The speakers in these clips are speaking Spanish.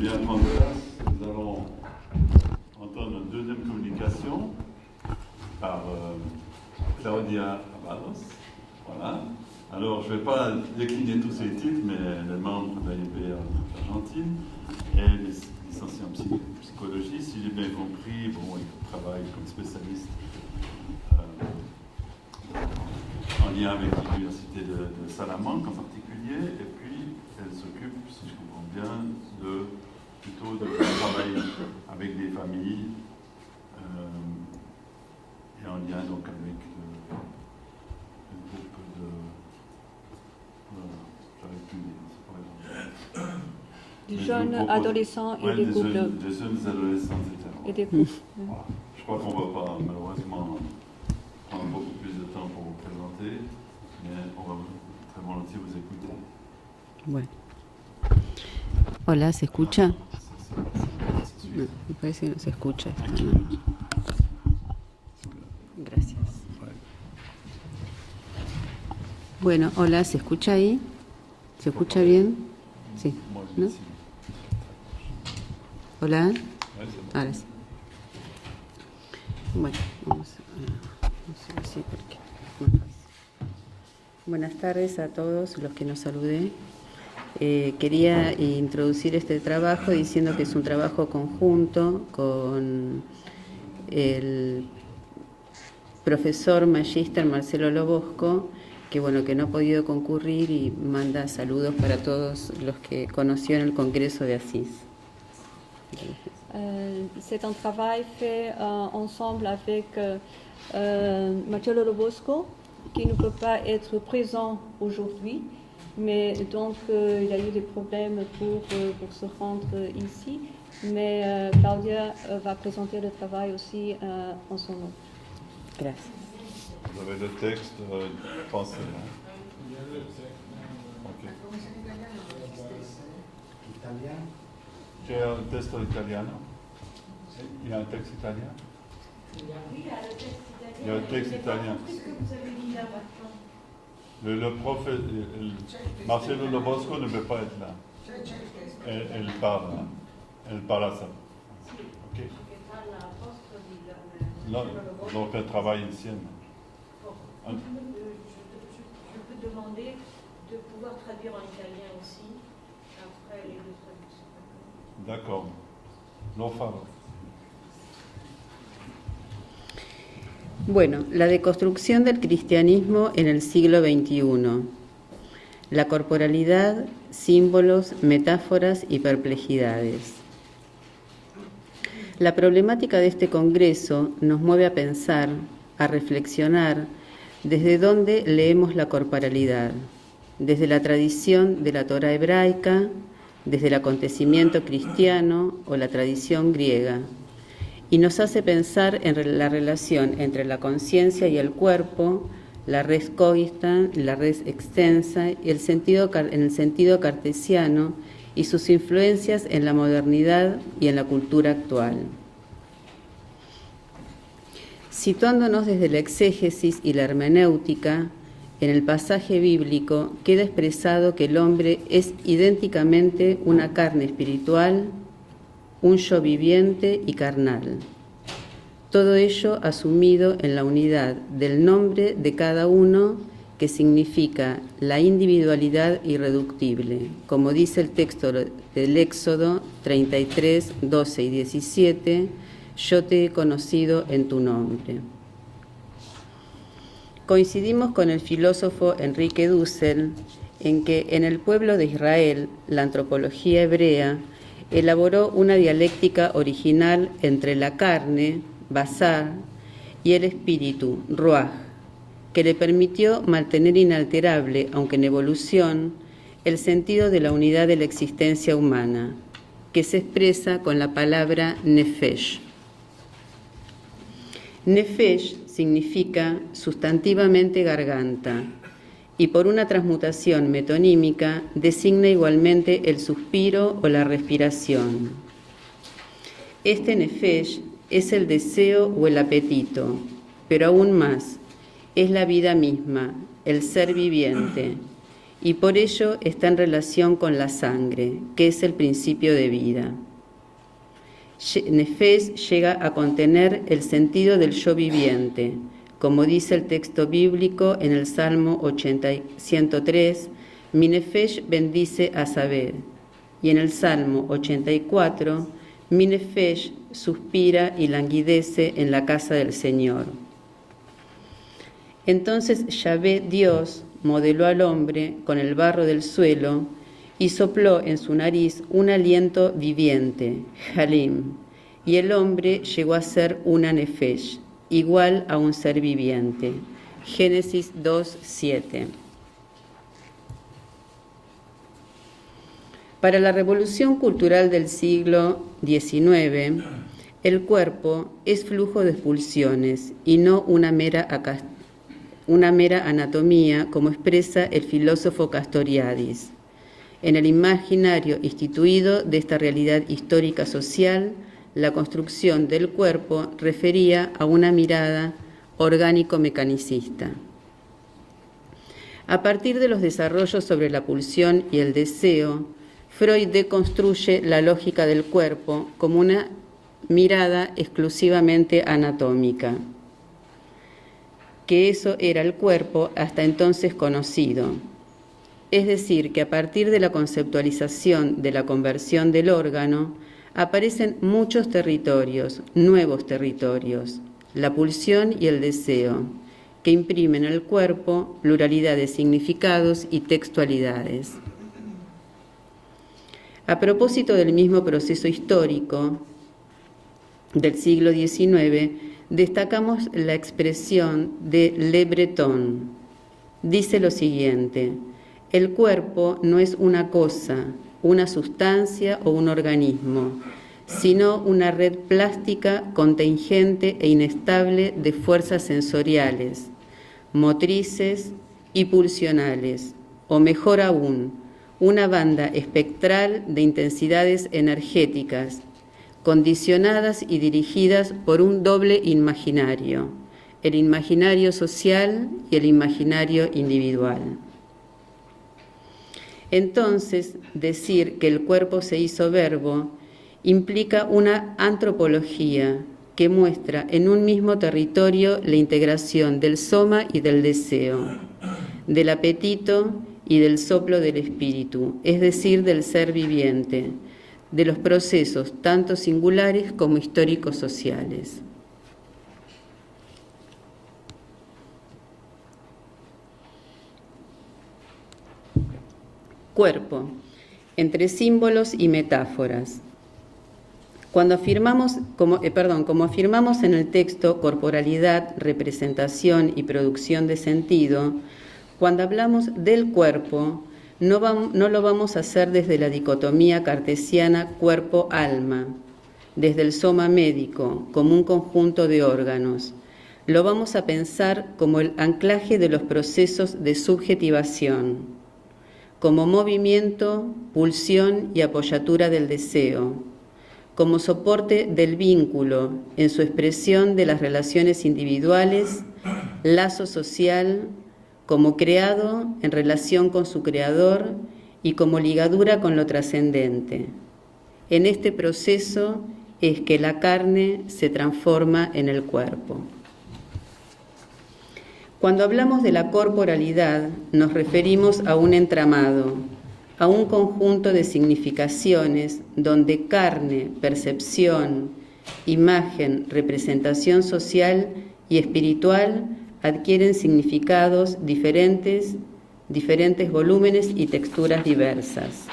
bien prendre place. Nous allons entendre une deuxième communication par Claudia Avalos. Voilà. Alors, je ne vais pas décliner tous ces titres, mais elle est membre de l'AIP Argentine et licenciée en psychologie. Si j'ai bien compris, bon, elle travaille comme spécialiste en lien avec l'université de Salamanque en particulier, et puis elle s'occupe, si je comprends bien, plutôt de travailler avec des familles et en lien donc avec le groupe de... j'arrive plus à dire, des jeunes adolescents et des couples. Des jeunes adolescents, etc. Et des couples. Voilà. Je crois qu'on ne va pas malheureusement prendre beaucoup plus de temps pour vous présenter, mais on va très volontiers vous écouter. Bueno. Hola, ¿se escucha? Me parece que no se escucha. Gracias. Bueno, hola, ¿se escucha ahí? ¿Se escucha bien? Sí. ¿No? Hola. Ahora sí. Bueno, vamos a ver si porque es más fácil. Buenas tardes a todos los que nos saludé. Quería introducir este trabajo diciendo que es un trabajo conjunto con el profesor magíster Marcelo Lobosco, que bueno, que no ha podido concurrir y manda saludos para todos los que conoció en el Congreso de Asís. C'est un travail fait ensemble avec Marcelo Lobosco, qui ne peut pas être présent aujourd'hui, mais donc il a eu des problèmes pour se rendre ici, mais Claudia va présenter le travail aussi en son nom. Gracias. Vous avez le texte français, hein? Ok. C'è un testo italiano? Il y a un texte italien? Il y a un texte italien. Le prof, Marcelo Lobosco ne peut pas être là. Elle parle à ça. Ok. Non, donc elle travaille ici. Je peux demander de pouvoir traduire en italien aussi, après les deux traductions. D'accord. Lo farò. Bueno, la deconstrucción del cristianismo en el siglo XXI. La corporalidad, símbolos, metáforas y perplejidades. La problemática de este congreso nos mueve a pensar, a reflexionar desde dónde leemos la corporalidad, desde la tradición de la Torá hebraica, desde el acontecimiento cristiano o la tradición griega, y nos hace pensar en la relación entre la conciencia y el cuerpo, la res coista, la res extensa, y en el sentido cartesiano y sus influencias en la modernidad y en la cultura actual. Situándonos desde la exégesis y la hermenéutica, en el pasaje bíblico queda expresado que el hombre es idénticamente una carne espiritual, un yo viviente y carnal. Todo ello asumido en la unidad del nombre de cada uno, que significa la individualidad irreductible, como dice el texto del Éxodo 33, 12 y 17, yo te he conocido en tu nombre. Coincidimos con el filósofo Enrique Dussel en que en el pueblo de Israel la antropología hebrea elaboró una dialéctica original entre la carne, basar, y el espíritu, ruach, que le permitió mantener inalterable, aunque en evolución, el sentido de la unidad de la existencia humana, que se expresa con la palabra nefesh. Nefesh significa sustantivamente garganta y por una transmutación metonímica designa igualmente el suspiro o la respiración. Este nefesh es el deseo o el apetito, pero aún más, es la vida misma, el ser viviente, y por ello está en relación con la sangre, que es el principio de vida. Nefesh llega a contener el sentido del yo viviente, como dice el texto bíblico en el Salmo 103, mi Nefesh bendice a Sabed, y en el Salmo 84, mi Nefesh suspira y languidece en la casa del Señor. Entonces Yahvé, Dios, modeló al hombre con el barro del suelo y sopló en su nariz un aliento viviente, Halim, y el hombre llegó a ser una Nefesh, igual a un ser viviente. Génesis 2:7. Para la revolución cultural del siglo XIX, el cuerpo es flujo de expulsiones y no una mera anatomía, como expresa el filósofo Castoriadis. En el imaginario instituido de esta realidad histórica social, la construcción del cuerpo refería a una mirada orgánico-mecanicista. A partir de los desarrollos sobre la pulsión y el deseo, Freud deconstruye la lógica del cuerpo como una mirada exclusivamente anatómica, que eso era el cuerpo hasta entonces conocido. Es decir, que a partir de la conceptualización de la conversión del órgano, aparecen muchos territorios, nuevos territorios, la pulsión y el deseo, que imprimen al cuerpo pluralidad de significados y textualidades. A propósito del mismo proceso histórico del siglo XIX, destacamos la expresión de Le Breton. Dice lo siguiente: el cuerpo no es una cosa, una sustancia o un organismo, sino una red plástica contingente e inestable de fuerzas sensoriales, motrices y pulsionales, o mejor aún, una banda espectral de intensidades energéticas, condicionadas y dirigidas por un doble imaginario, el imaginario social y el imaginario individual. Entonces, decir que el cuerpo se hizo verbo implica una antropología que muestra en un mismo territorio la integración del soma y del deseo, del apetito y del soplo del espíritu, es decir, del ser viviente, de los procesos tanto singulares como históricos sociales. Cuerpo, entre símbolos y metáforas. Como afirmamos en el texto Corporalidad, Representación y Producción de Sentido, cuando hablamos del cuerpo, no lo vamos a hacer desde la dicotomía cartesiana cuerpo-alma, desde el soma médico, como un conjunto de órganos. Lo vamos a pensar como el anclaje de los procesos de subjetivación, como movimiento, pulsión y apoyatura del deseo, como soporte del vínculo en su expresión de las relaciones individuales, lazo social, como creado en relación con su creador y como ligadura con lo trascendente. En este proceso es que la carne se transforma en el cuerpo. Cuando hablamos de la corporalidad, nos referimos a un entramado, a un conjunto de significaciones donde carne, percepción, imagen, representación social y espiritual adquieren significados diferentes volúmenes y texturas diversas.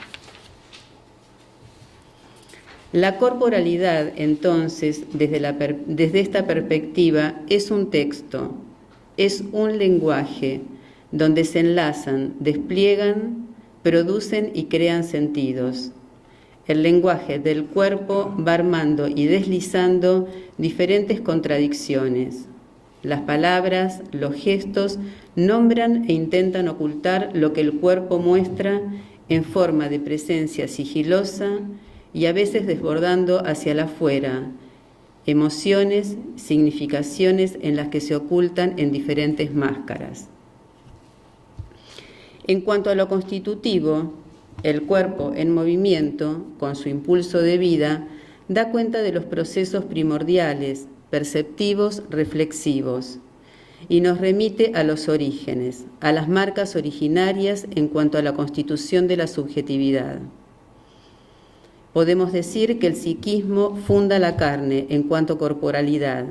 La corporalidad, entonces, desde esta perspectiva, es un texto, es un lenguaje donde se enlazan, despliegan, producen y crean sentidos. El lenguaje del cuerpo va armando y deslizando diferentes contradicciones. Las palabras, los gestos, nombran e intentan ocultar lo que el cuerpo muestra en forma de presencia sigilosa y a veces desbordando hacia el afuera, emociones, significaciones en las que se ocultan en diferentes máscaras. En cuanto a lo constitutivo, el cuerpo en movimiento, con su impulso de vida, da cuenta de los procesos primordiales, perceptivos, reflexivos, y nos remite a los orígenes, a las marcas originarias en cuanto a la constitución de la subjetividad. Podemos decir que el psiquismo funda la carne en cuanto a corporalidad,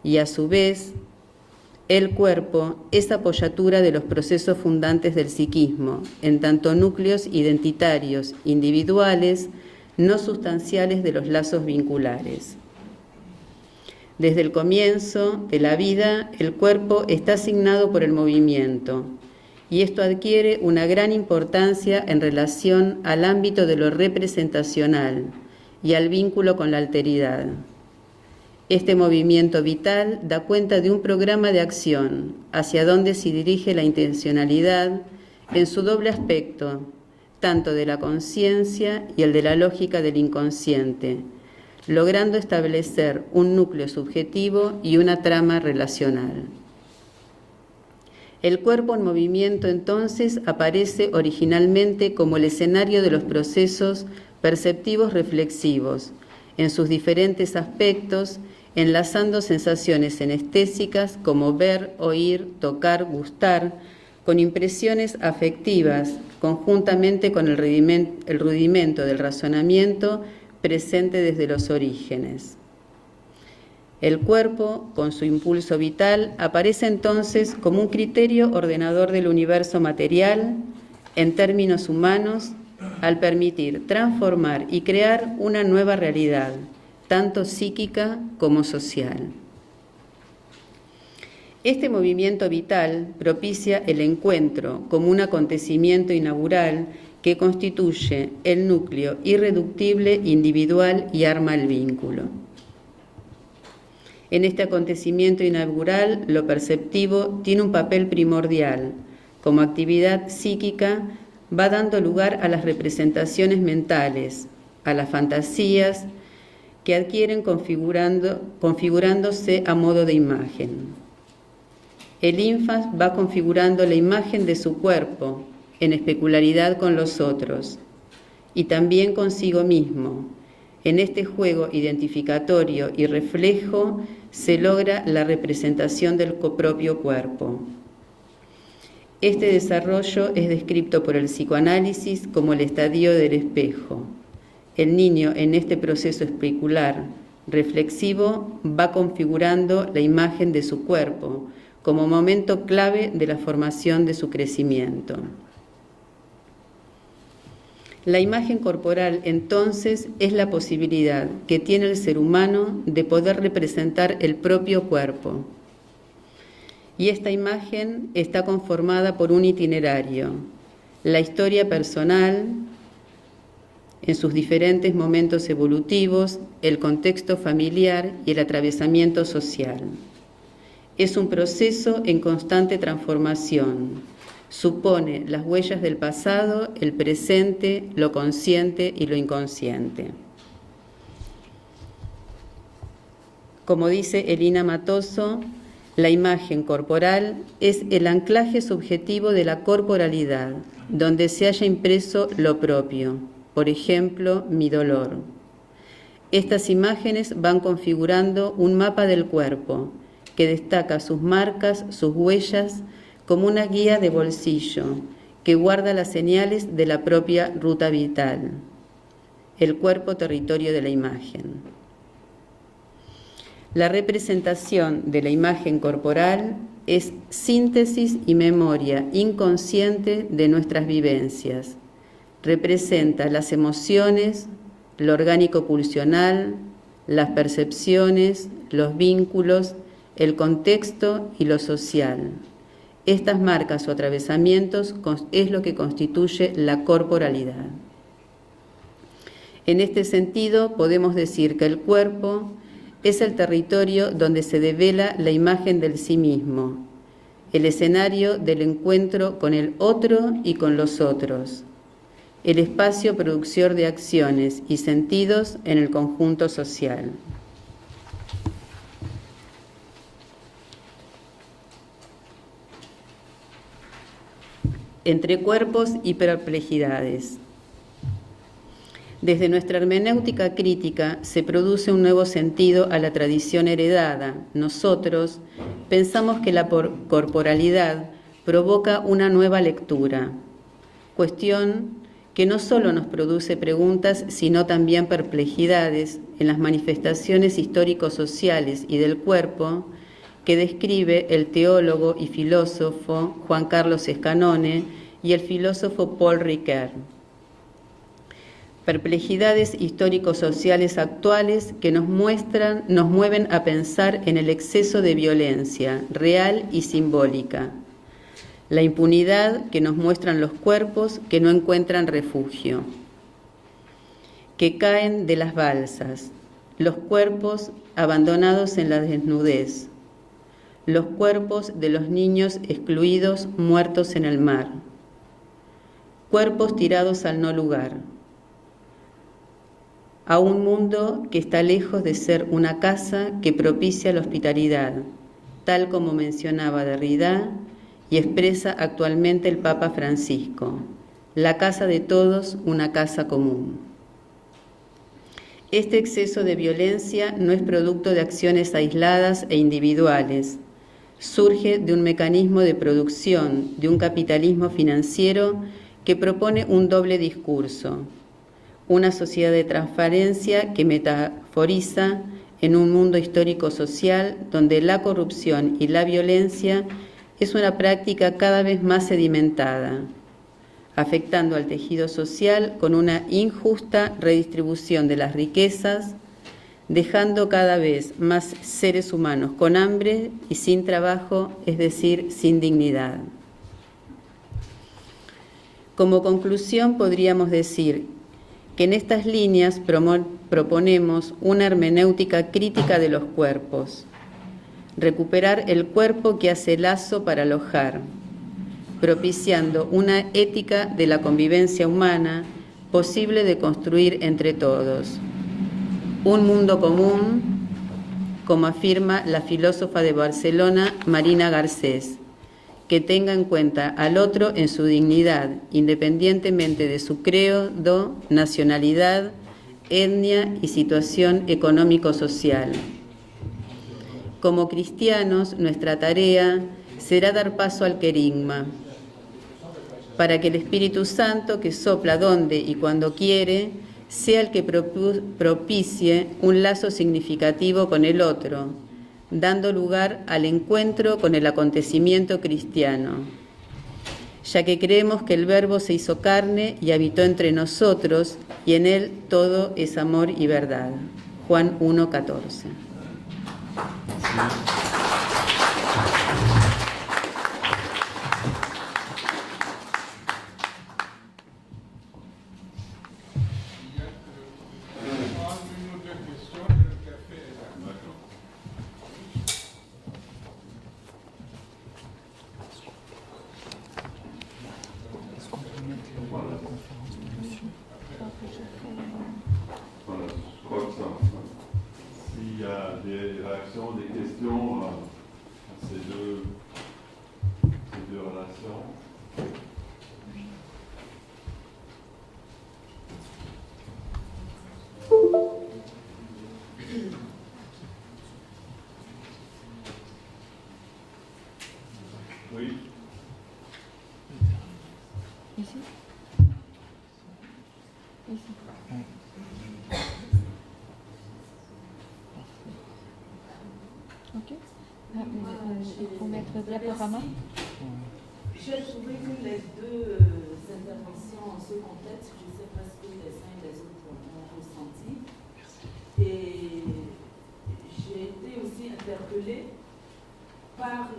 y a su vez, el cuerpo es apoyatura de los procesos fundantes del psiquismo, en tanto núcleos identitarios, individuales, no sustanciales de los lazos vinculares. Desde el comienzo de la vida, el cuerpo está asignado por el movimiento, y esto adquiere una gran importancia en relación al ámbito de lo representacional y al vínculo con la alteridad. Este movimiento vital da cuenta de un programa de acción hacia donde se dirige la intencionalidad en su doble aspecto, tanto de la conciencia y el de la lógica del inconsciente, logrando establecer un núcleo subjetivo y una trama relacional. El cuerpo en movimiento entonces aparece originalmente como el escenario de los procesos perceptivos reflexivos, en sus diferentes aspectos, enlazando sensaciones anestésicas como ver, oír, tocar, gustar, con impresiones afectivas, conjuntamente con el rudimento del razonamiento presente desde los orígenes. El cuerpo, con su impulso vital, aparece entonces como un criterio ordenador del universo material, en términos humanos, al permitir transformar y crear una nueva realidad, tanto psíquica como social. Este movimiento vital propicia el encuentro como un acontecimiento inaugural que constituye el núcleo irreductible, individual y arma el vínculo. En este acontecimiento inaugural, lo perceptivo tiene un papel primordial. Como actividad psíquica, va dando lugar a las representaciones mentales, a las fantasías que adquieren configurándose a modo de imagen. El ínfas va configurando la imagen de su cuerpo en especularidad con los otros y también consigo mismo. En este juego identificatorio y reflejo se logra la representación del propio cuerpo. Este desarrollo es descrito por el psicoanálisis como el estadio del espejo. El niño en este proceso especular, reflexivo, va configurando la imagen de su cuerpo como momento clave de la formación de su crecimiento. La imagen corporal, entonces, es la posibilidad que tiene el ser humano de poder representar el propio cuerpo. Y esta imagen está conformada por un itinerario, la historia personal, en sus diferentes momentos evolutivos, el contexto familiar y el atravesamiento social. Es un proceso en constante transformación. Supone las huellas del pasado, el presente, lo consciente y lo inconsciente. Como dice Elina Matoso, la imagen corporal es el anclaje subjetivo de la corporalidad, donde se haya impreso lo propio, por ejemplo, mi dolor. Estas imágenes van configurando un mapa del cuerpo, que destaca sus marcas, sus huellas, como una guía de bolsillo que guarda las señales de la propia ruta vital, el cuerpo territorio de la imagen. La representación de la imagen corporal es síntesis y memoria inconsciente de nuestras vivencias. Representa las emociones, lo orgánico pulsional, las percepciones, los vínculos, el contexto y lo social. Estas marcas o atravesamientos es lo que constituye la corporalidad. En este sentido, podemos decir que el cuerpo es el territorio donde se devela la imagen del sí mismo, el escenario del encuentro con el otro y con los otros, el espacio productor de acciones y sentidos en el conjunto social. entre cuerpos y perplejidades. Desde nuestra hermenéutica crítica se produce un nuevo sentido a la tradición heredada. Nosotros pensamos que la corporalidad provoca una nueva lectura, cuestión que no solo nos produce preguntas, sino también perplejidades en las manifestaciones histórico-sociales y del cuerpo que describe el teólogo y filósofo Juan Carlos Escanone y el filósofo Paul Ricoeur. Perplejidades histórico-sociales actuales que nos mueven a pensar en el exceso de violencia real y simbólica, la impunidad que nos muestran los cuerpos que no encuentran refugio, que caen de las balsas, los cuerpos abandonados en la desnudez, los cuerpos de los niños excluidos muertos en el mar, cuerpos tirados al no lugar, a un mundo que está lejos de ser una casa que propicia la hospitalidad, tal como mencionaba Derrida y expresa actualmente el Papa Francisco, la casa de todos, una casa común. Este exceso de violencia no es producto de acciones aisladas e individuales, surge de un mecanismo de producción, de un capitalismo financiero que propone un doble discurso, una sociedad de transparencia que metaforiza en un mundo histórico-social donde la corrupción y la violencia es una práctica cada vez más sedimentada, afectando al tejido social con una injusta redistribución de las riquezas, dejando cada vez más seres humanos con hambre y sin trabajo, es decir, sin dignidad. Como conclusión, podríamos decir que en estas líneas proponemos una hermenéutica crítica de los cuerpos, recuperar el cuerpo que hace lazo para alojar, propiciando una ética de la convivencia humana posible de construir entre todos. Un mundo común, como afirma la filósofa de Barcelona, Marina Garcés, que tenga en cuenta al otro en su dignidad, independientemente de su credo, nacionalidad, etnia y situación económico-social. Como cristianos, nuestra tarea será dar paso al querigma, para que el Espíritu Santo, que sopla donde y cuando quiere, sea el que propicie un lazo significativo con el otro, dando lugar al encuentro con el acontecimiento cristiano, ya que creemos que el Verbo se hizo carne y habitó entre nosotros, y en él todo es amor y verdad. Juan 1:14. S'il y a des réactions, des questions à ces deux relations. Oui. Ici. Ici. Ok. Il faut mettre diaporama. J'ai trouvé que les deux interventions en ce contexte, je ne sais pas ce que les uns et les autres ont ressenti. Et j'ai été aussi interpellée par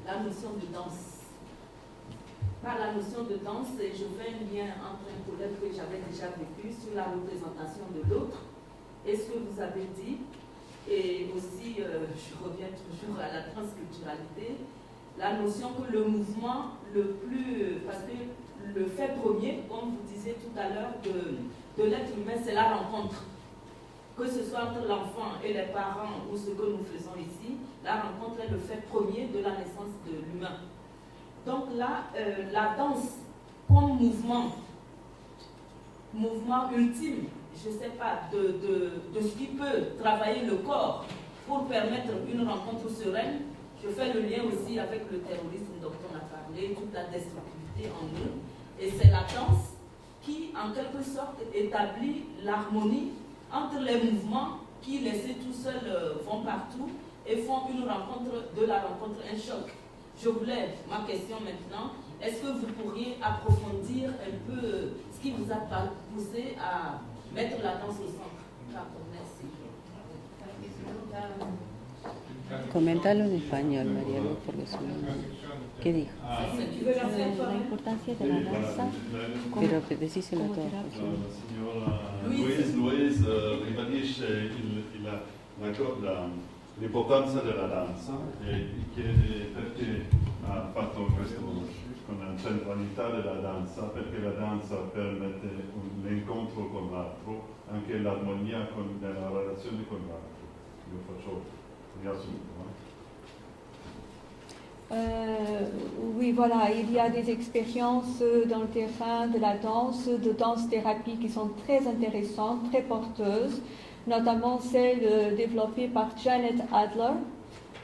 la notion de danse. Par la notion de danse, et je fais un lien entre un collègue que j'avais déjà vécu sur la représentation de l'autre et ce que vous avez dit. Et aussi, je reviens toujours à la transculturalité, la notion que le mouvement le plus, parce que le fait premier, comme vous disiez tout à l'heure, de l'être humain, c'est la rencontre. Que ce soit entre l'enfant et les parents ou ce que nous faisons ici, la rencontre est le fait premier de la naissance de l'humain. Donc là, la danse comme mouvement ultime, je ne sais pas, de ce qui peut travailler le corps pour permettre une rencontre sereine. Je fais le lien aussi avec le terrorisme dont on a parlé, toute la destructivité en nous. Et c'est la danse qui, en quelque sorte, établit l'harmonie entre les mouvements qui, laissés tout seuls, vont partout et font de la rencontre un choc. Je vous lève ma question maintenant. Est-ce que vous pourriez approfondir un peu ce qui vous a poussé à mettre la danse au centre? Merci. Coméntalo en español, María Luz, porque si no... ¿Qué dijo? La importancia de la danza Pero decíselo como todo. terapia. La signora Louise ribadisce l'importanza della danza e chiede perché ha fatto questo con la centralità della danza, perché la danza permette l'incontro con l'altro, anche l'armonia nella relazione con l'altro. Io faccio un riassunto. Oui, voilà, il y a des expériences dans le terrain de la danse, de danse-thérapie qui sont très intéressantes, très porteuses, notamment celle développée par Janet Adler,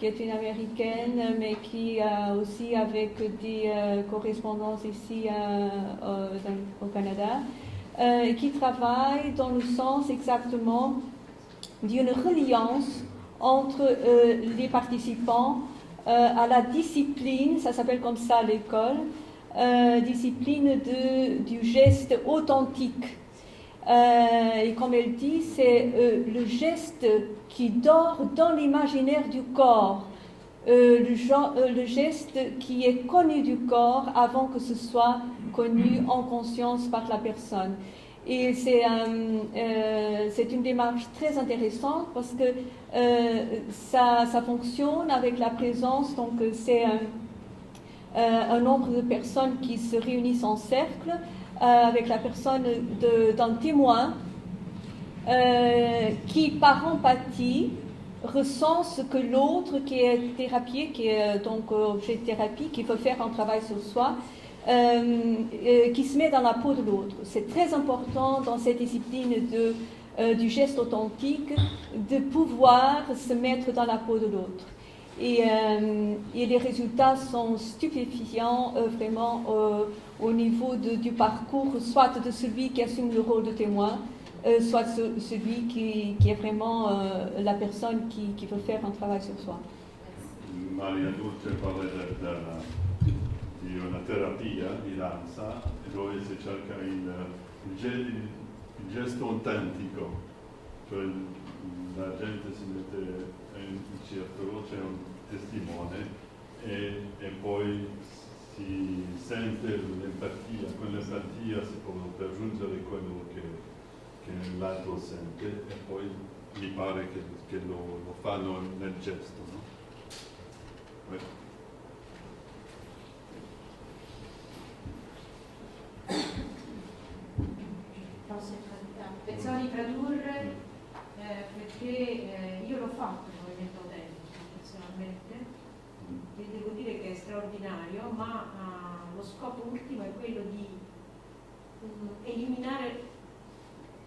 qui est une américaine, mais qui aussi avec des correspondances ici au Canada, qui travaille dans le sens exactement d'une reliance entre les participants à la discipline, ça s'appelle comme ça à l'école, discipline du geste authentique. Et comme elle dit, c'est le geste qui dort dans l'imaginaire du corps, le geste qui est connu du corps avant que ce soit connu en conscience par la personne. Et c'est une démarche très intéressante parce que ça fonctionne avec la présence, donc c'est un nombre de personnes qui se réunissent en cercle avec la personne d'un témoin qui, par empathie, ressent ce que l'autre qui est thérapié, qui est donc objet de thérapie, qui veut faire un travail sur soi, qui se met dans la peau de l'autre. C'est très important dans cette discipline du geste authentique de pouvoir se mettre dans la peau de l'autre. Et les résultats sont stupéfiants vraiment au niveau du parcours, soit de celui qui assume le rôle de témoin, soit celui qui est vraiment la personne qui veut faire un travail sur soi. Maria Dulce parla di una terapia di danza dove si cerca il gesto autentico, cioè la gente si mette in circolo, c'è un testimone e poi si sente l'empatia, con l'empatia si può raggiungere quello che l'altro sente e poi mi pare che lo fanno nel gesto, no? Pensavo di tradurre perché io l'ho fatto il movimento autentico personalmente e devo dire che è straordinario, ma lo scopo ultimo è quello di eliminare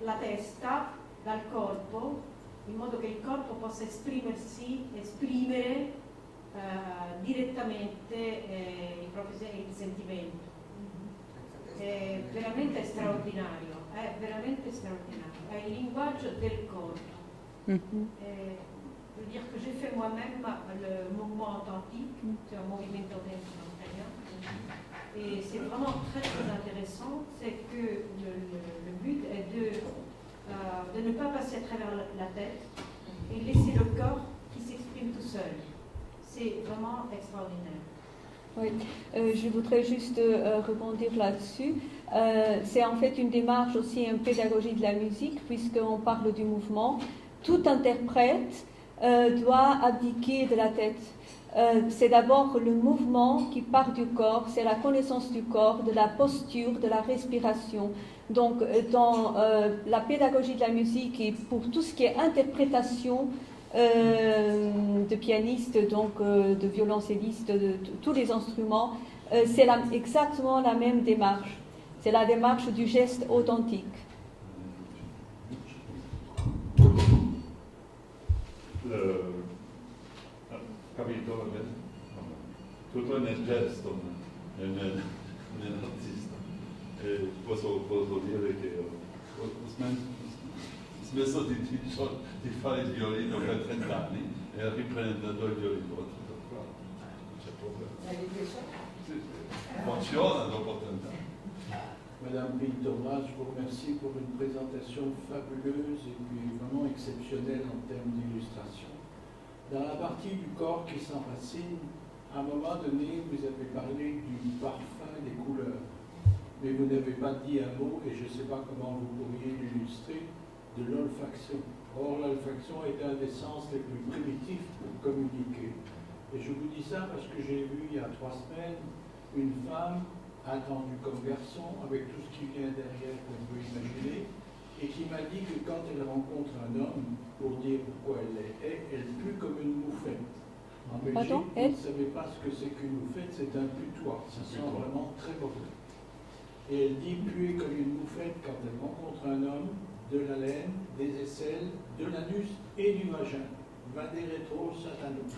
la testa dal corpo in modo che il corpo possa esprimere direttamente il sentimento. È veramente straordinario, è il linguaggio del corpo. Je veux dire que j'ai fait moi-même le mouvement authentique, c'est un mouvement authentique en italien, et c'est vraiment très très intéressant, c'est que le but est de ne pas passer à travers la tête et laisser le corps qui s'exprime tout seul. C'est vraiment extraordinaire. Oui, je voudrais juste rebondir là-dessus. C'est en fait une démarche aussi en pédagogie de la musique, puisqu'on parle du mouvement. Tout interprète doit abdiquer de la tête. C'est d'abord le mouvement qui part du corps, c'est la connaissance du corps, de la posture, de la respiration. Donc dans la pédagogie de la musique et pour tout ce qui est interprétation de pianistes, donc de violoncellistes, de tous les instruments, c'est exactement la même démarche. C'est la démarche du geste authentique. Capito? Tutto nel gesto, nell'artista. E posso dire che ho smesso di fare il violino per 30 anni e riprendendo il violino tutto qua. Non c'è problema. Sì, funziona dopo 30 anni. Madame Pintorma, je vous remercie pour une présentation fabuleuse et puis vraiment exceptionnelle en termes d'illustration. Dans la partie du corps qui s'enracine, à un moment donné, vous avez parlé du parfum des couleurs, mais vous n'avez pas dit un mot, et je ne sais pas comment vous pourriez l'illustrer, de l'olfaction. Or, l'olfaction est un des sens les plus primitifs pour communiquer. Et je vous dis ça parce que j'ai vu il y a 3 semaines une femme attendue comme garçon, avec tout ce qui vient derrière qu'on peut imaginer, et qui m'a dit que quand elle rencontre un homme, pour dire pourquoi elle est, elle pue comme une moufette. En Belgique, vous ne savez pas ce que c'est qu'une moufette, c'est un putois, ça sent vraiment très mauvais. Et elle dit puer comme une moufette quand elle rencontre un homme, de la laine, des aisselles, de l'anus et du vagin. Vade retro satanus.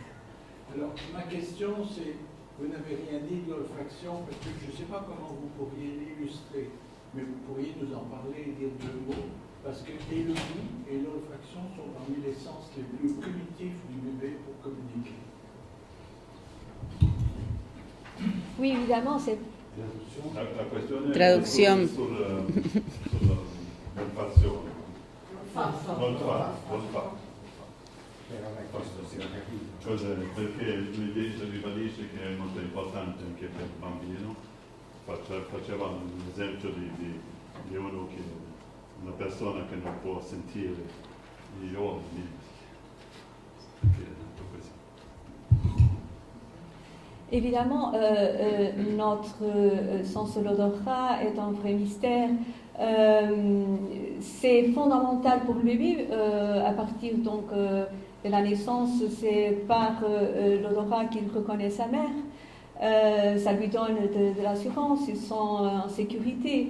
Alors, ma question c'est, vous n'avez rien dit de l'olfaction, parce que je ne sais pas comment vous pourriez l'illustrer, mais vous pourriez nous en parler et dire 2 mots, parce que et le goût et l'olfaction sont parmi les sens les plus primitifs du bébé pour communiquer. Oui, évidemment, c'est... La questione Traduzione. sull'olfazione. L'olfatto. Perché lui ribadisce che è molto importante anche per il bambino. Faceva un esempio di uno che una persona che non può sentire gli odori. Évidemment, notre sens de l'odorat est un vrai mystère. C'est fondamental pour le bébé à partir donc de la naissance, c'est par l'odorat qu'il reconnaît sa mère. Ça lui donne de l'assurance, ils sont en sécurité.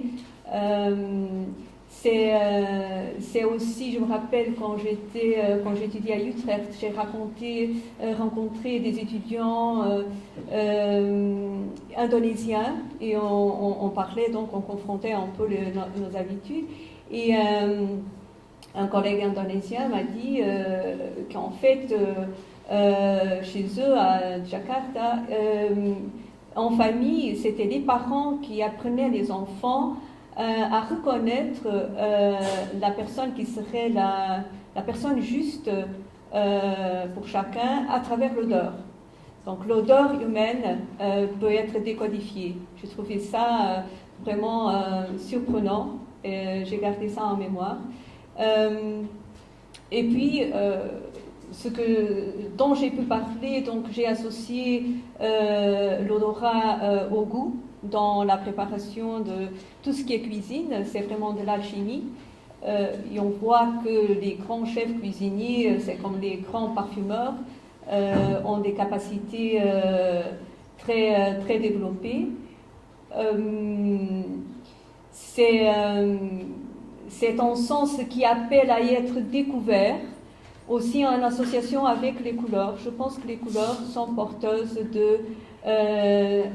C'est aussi, je me rappelle quand j'étudiais à Utrecht, j'ai rencontré des étudiants indonésiens et on parlait, donc on confrontait un peu nos habitudes. Et un collègue indonésien m'a dit qu'en fait, chez eux à Jakarta, en famille, c'était les parents qui apprenaient les enfants à reconnaître la personne qui serait la personne juste pour chacun à travers l'odeur. Donc l'odeur humaine peut être décodifiée. J'ai trouvé ça vraiment surprenant et j'ai gardé ça en mémoire. Et puis, dont j'ai pu parler, donc j'ai associé l'odorat au goût dans la préparation de tout ce qui est cuisine, c'est vraiment de l'alchimie. Et on voit que les grands chefs cuisiniers, c'est comme les grands parfumeurs, ont des capacités très, très développées. C'est un sens qui appelle à y être découvert, aussi en association avec les couleurs. Je pense que les couleurs sont porteuses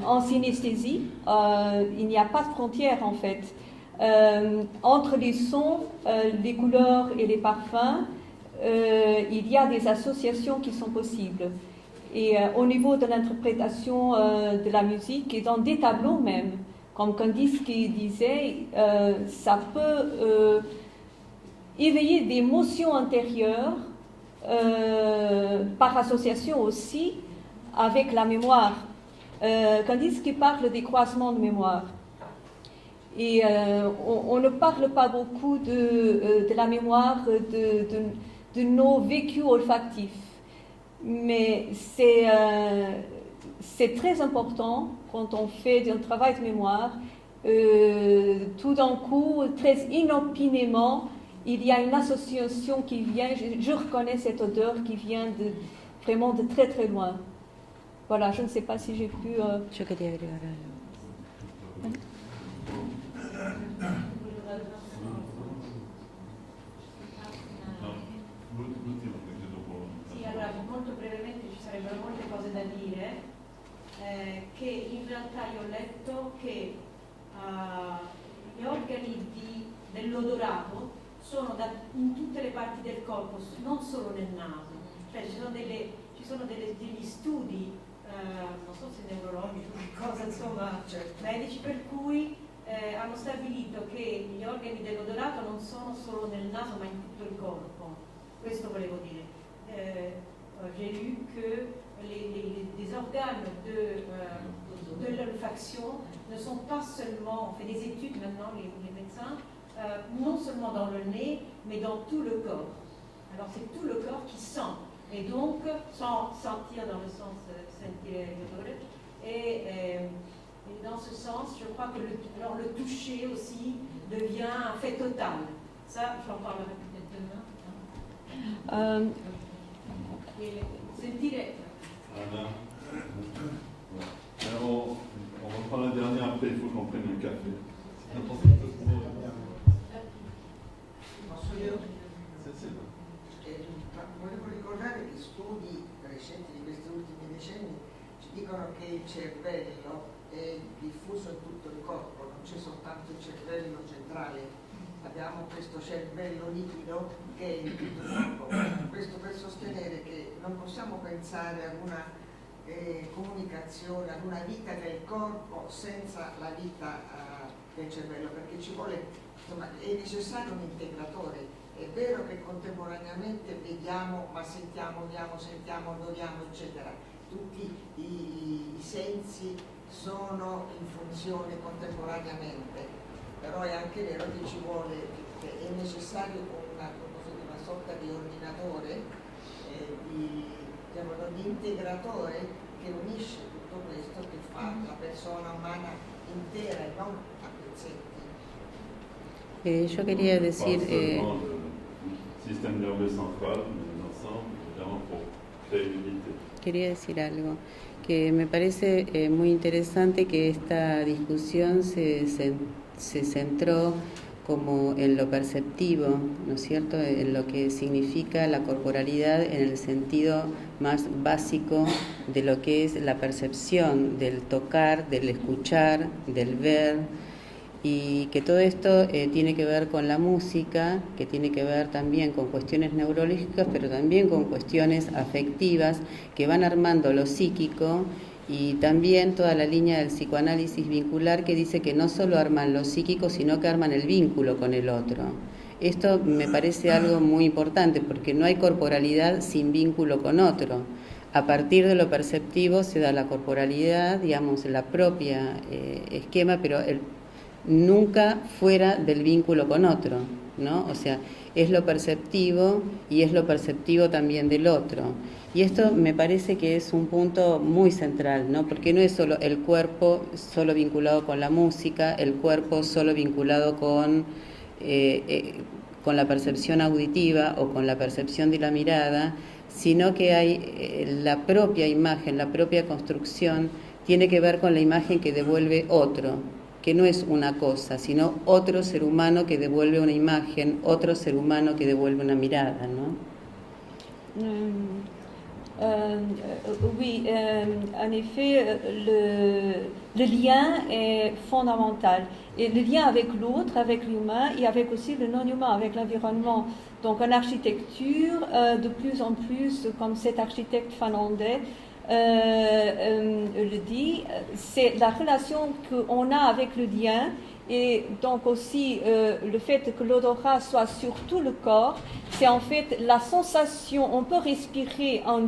en synesthésie. Il n'y a pas de frontière en fait. Entre les sons, les couleurs et les parfums, il y a des associations qui sont possibles. Et au niveau de l'interprétation de la musique et dans des tableaux même, comme Kandinsky disait, ça peut éveiller des émotions intérieures par association aussi avec la mémoire. Kandinsky parle des croisements de mémoire. Et on ne parle pas beaucoup de la mémoire de nos vécus olfactifs. Mais c'est très important quand on fait un travail de mémoire. Tout d'un coup, très inopinément, il y a une association qui vient. Je reconnais cette odeur qui vient vraiment de très très loin. Voilà, je ne sais pas si j'ai pu... Yo quería agregar algo. Sì, allora molto brevemente ci sarebbero molte cose da dire, che in realtà io ho letto che gli organi dell'odorato sono in tutte le parti del corpo, non solo nel naso, cioè ci sono degli studi, non so se neurologici o che cosa, insomma, medici, per cui hanno stabilito che gli organi dell'odorato non sono solo nel naso ma in tutto il corpo. Questo volevo dire. J'ai lu que les organes de l'olfaction ne sont pas seulement, on fait des études maintenant, les médecins, non seulement dans le nez, mais dans tout le corps. Alors c'est tout le corps qui sent, et donc sans sentir dans le sens sentire l'odore, et dans ce sens, je crois que le toucher aussi devient un fait total. Ça, j'en parlerai peut-être demain. Et sentire. Voilà. Alors, on reprend la dernière, après il faut qu'on prenne un café. Posso io? Volevo ricordare che studi recenti di questi ultimi decenni ci dicono che il cervello è diffuso in tutto il corpo, non c'è soltanto il cervello centrale, abbiamo questo cervello liquido che è in tutto il corpo. Questo per sostenere che non possiamo pensare ad una comunicazione, ad una vita del corpo senza la vita del cervello, perché ci vuole, insomma, è necessario un integratore. È vero che contemporaneamente vediamo, ma sentiamo, vediamo, sentiamo, odoriamo, eccetera. Tutti i sensi sono in funzione contemporaneamente, però è anche vero che ci vuole, che è necessario una sorta di ordinatore, di integratore che unisce tutto questo, che fa la persona umana intera e non a pezzetti. Yo quería decir... Système nerveux central, mais l'ensemble, évidemment, pour créer l'unité. Quería decir algo, que me parece muy interesante que esta discusión se centró como en lo perceptivo, ¿no es cierto?, en lo que significa la corporalidad en el sentido más básico de lo que es la percepción, del tocar, del escuchar, del ver, y que todo esto tiene que ver con la música, que tiene que ver también con cuestiones neurológicas, pero también con cuestiones afectivas que van armando lo psíquico, y también toda la línea del psicoanálisis vincular que dice que no solo arman lo psíquico, sino que arman el vínculo con el otro. Esto me parece algo muy importante, porque no hay corporalidad sin vínculo con otro. A partir de lo perceptivo se da la corporalidad, digamos, la propia esquema, pero nunca fuera del vínculo con otro, ¿no? O sea, es lo perceptivo y es lo perceptivo también del otro. Y esto me parece que es un punto muy central, ¿no? Porque no es solo el cuerpo solo vinculado con la música, el cuerpo solo vinculado con la percepción auditiva o con la percepción de la mirada, sino que hay la propia imagen, la propia construcción, tiene que ver con la imagen que devuelve otro, que no es una cosa, sino otro ser humano que devuelve una imagen, otro ser humano que devuelve una mirada, ¿no? Oui, en effet, le lien est fondamental. Et le lien avec l'autre, avec l'humain, et avec aussi le non-humain, avec l'environnement. Donc en architecture, de plus en plus, comme cet architecte finlandais le dit, c'est la relation qu'on a avec le lien, et donc aussi le fait que l'odorat soit sur tout le corps, c'est en fait la sensation, on peut respirer un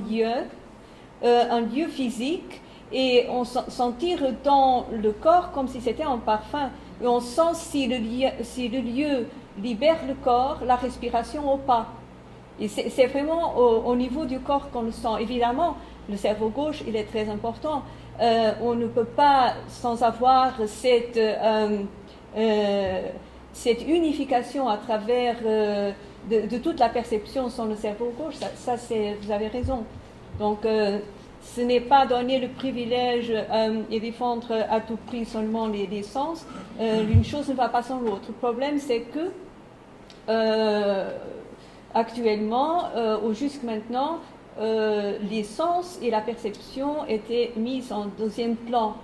lieu physique, et on sentir dans le corps comme si c'était un parfum, et on sent si le lieu libère le corps, la respiration ou pas. Et c'est vraiment au niveau du corps qu'on le sent. Évidemment, le cerveau gauche, il est très important. On ne peut pas, sans avoir cette unification à travers de toute la perception sans le cerveau gauche, ça c'est, vous avez raison. Donc ce n'est pas donner le privilège et défendre à tout prix seulement les sens. L'une chose ne va pas sans l'autre. Le problème, c'est que actuellement, ou jusque maintenant, les sens et la perception étaient mises en deuxième plan.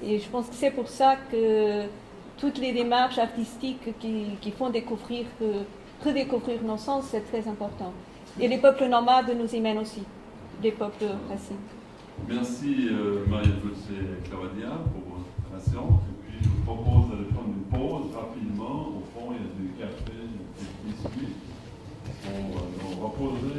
Et je pense que c'est pour ça que toutes les démarches artistiques qui font redécouvrir nos sens, c'est très important. Et les peuples nomades nous y mènent aussi, les peuples racines. Merci Marie-José Clavadia pour votre intervention. Et puis je vous propose d'aller prendre une pause rapidement. Au fond, il y a du café, il y a des biscuits. On va poser